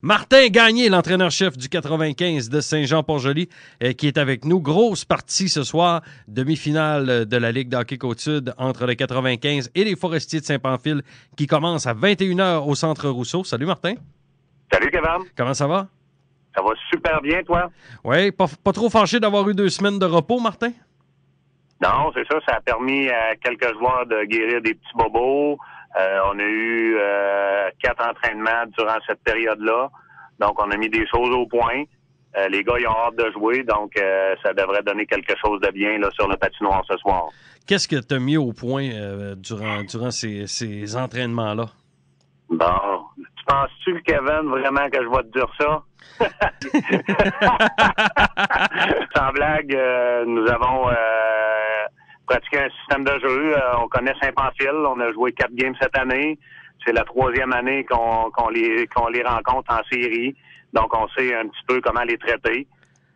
Martin Gagné, l'entraîneur-chef du 95 de Saint-Jean-Port-Joli, qui est avec nous. Grosse partie ce soir, demi-finale de la Ligue d'hockey Côte-Sud entre le 95 et les Forestiers de Saint-Pamphile qui commence à 21h au Centre Rousseau. Salut Martin. Salut Kevin. Comment ça va? Ça va super bien, toi? Oui, pas trop fâché d'avoir eu 2 semaines de repos, Martin? Non, c'est ça. Ça a permis à quelques joueurs de guérir des petits bobos. On a eu 4 entraînements durant cette période-là. Donc, on a mis des choses au point. Les gars, ils ont hâte de jouer. Donc, ça devrait donner quelque chose de bien là, sur le patinoire ce soir. Qu'est-ce que tu as mis au point durant ces entraînements-là? Bon, tu penses-tu, Kevin, vraiment que je vais te dire ça? Sans blague, nous avons pratiqué un système de jeu. On connaît Saint-Pamphile. On a joué 4 games cette année. C'est la 3e année qu'on les rencontre en série. Donc, on sait un petit peu comment les traiter.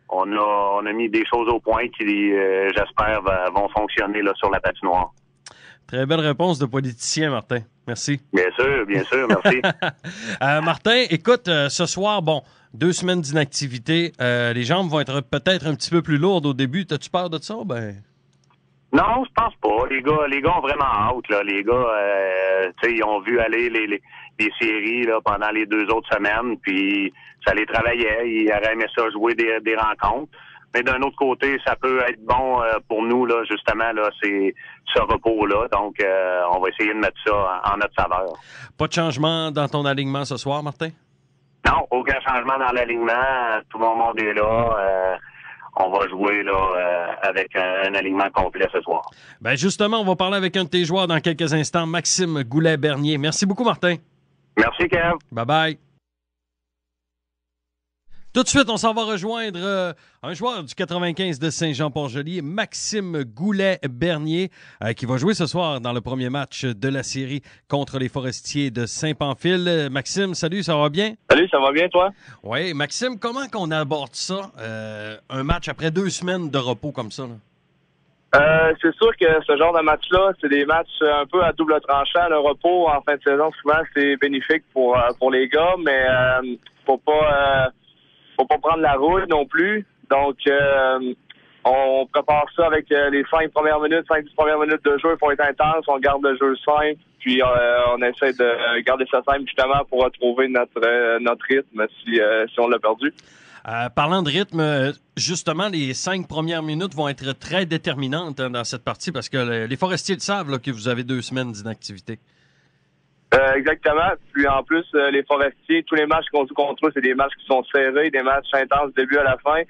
On a mis des choses au point qui, j'espère, vont fonctionner là, sur la patinoire. Très belle réponse de politicien, Martin. Merci. Bien sûr, merci. Martin, écoute, ce soir, 2 semaines d'inactivité. Les jambes vont être peut-être un petit peu plus lourdes au début. T'as-tu peur de ça? Non, je pense pas. Les gars ont vraiment hâte, là. Les gars, ils ont vu aller les séries là, pendant les 2 autres semaines, puis ça les travaillait. Ils auraient aimé ça jouer des rencontres. Mais d'un autre côté, ça peut être bon pour nous, là, justement, là, c'est ce repos-là. Donc, on va essayer de mettre ça en notre faveur. Pas de changement dans ton alignement ce soir, Martin? Non, aucun changement dans l'alignement. Tout le monde est là. On va jouer là avec un alignement complet ce soir. Justement, on va parler avec un de tes joueurs dans quelques instants, Maxime Goulet-Bernier. Merci beaucoup, Martin. Merci, Kev. Bye-bye. Tout de suite, on s'en va rejoindre un joueur du 95 de Saint-Jean-Port-Joli, Maxime Goulet-Bernier, qui va jouer ce soir dans le premier match de la série contre les Forestiers de Saint-Pamphile. Maxime, salut, ça va bien? Salut, ça va bien, toi? Oui, Maxime, comment qu'on aborde ça, un match après 2 semaines de repos comme ça? C'est sûr que ce genre de match-là, c'est des matchs un peu à double tranchant. Le repos en fin de saison, souvent, c'est bénéfique pour les gars, mais faut pas prendre la roue non plus. Donc, on prépare ça avec les 5-10 premières minutes de jeu. Il faut être intense, on garde le jeu simple, puis on essaie de garder ça simple justement pour retrouver notre rythme si on l'a perdu. Parlant de rythme, justement, les 5 premières minutes vont être très déterminantes dans cette partie parce que les Forestiers le savent là, que vous avez 2 semaines d'inactivité. Exactement. Puis en plus, les Forestiers, tous les matchs qu'on joue contre eux, c'est des matchs qui sont serrés, des matchs intenses du début à la fin.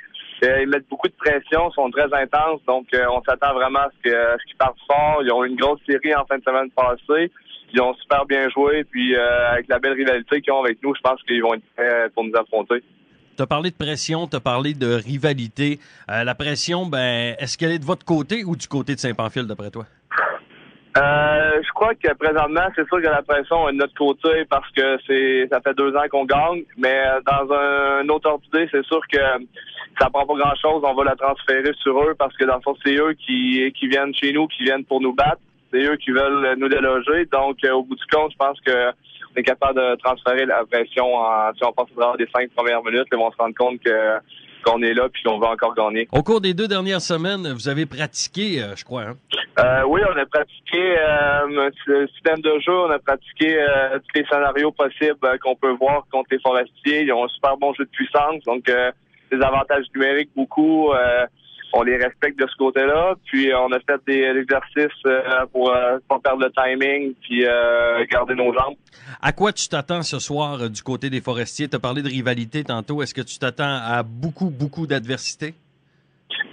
Ils mettent beaucoup de pression, sont très intenses, donc on s'attend vraiment à ce qu'ils partent fort. Ils ont eu une grosse série en fin de semaine passée. Ils ont super bien joué, puis avec la belle rivalité qu'ils ont avec nous, je pense qu'ils vont être prêts pour nous affronter. Tu as parlé de pression, tu as parlé de rivalité. La pression, est-ce qu'elle est de votre côté ou du côté de Saint-Pamphile, d'après toi? Je crois que présentement, c'est sûr que la pression est de notre côté parce que ça fait 2 ans qu'on gagne, mais dans un autre ordre d'idée, c'est sûr que ça prend pas grand-chose. On va la transférer sur eux parce que dans le fond, c'est eux qui viennent chez nous, qui viennent pour nous battre. C'est eux qui veulent nous déloger. Donc, au bout du compte, je pense que on est capable de transférer la pression si on passe dans les 5 premières minutes, ils vont se rendre compte qu'on est là puis qu'on va encore gagner. Au cours des 2 dernières semaines, vous avez pratiqué, je crois, hein? Oui, on a pratiqué le système de jeu, on a pratiqué tous les scénarios possibles qu'on peut voir contre les Forestiers. Ils ont un super bon jeu de puissance, donc des avantages numériques beaucoup. On les respecte de ce côté-là. Puis on a fait des exercices pour pas perdre le timing puis garder nos jambes. À quoi tu t'attends ce soir du côté des Forestiers? Tu as parlé de rivalité tantôt. Est-ce que tu t'attends à beaucoup d'adversité?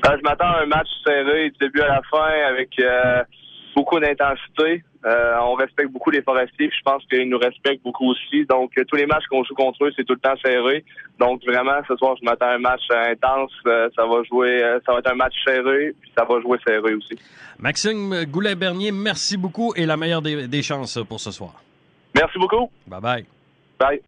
Je m'attends à un match serré du début à la fin avec beaucoup d'intensité. On respecte beaucoup les Forestiers, puis je pense qu'ils nous respectent beaucoup aussi. Donc, tous les matchs qu'on joue contre eux, c'est tout le temps serré. Donc, vraiment, ce soir, je m'attends à un match intense. Ça va être un match serré, puis ça va jouer serré aussi. Maxime Goulet-Bernier, merci beaucoup et la meilleure des chances pour ce soir. Merci beaucoup. Bye-bye. Bye.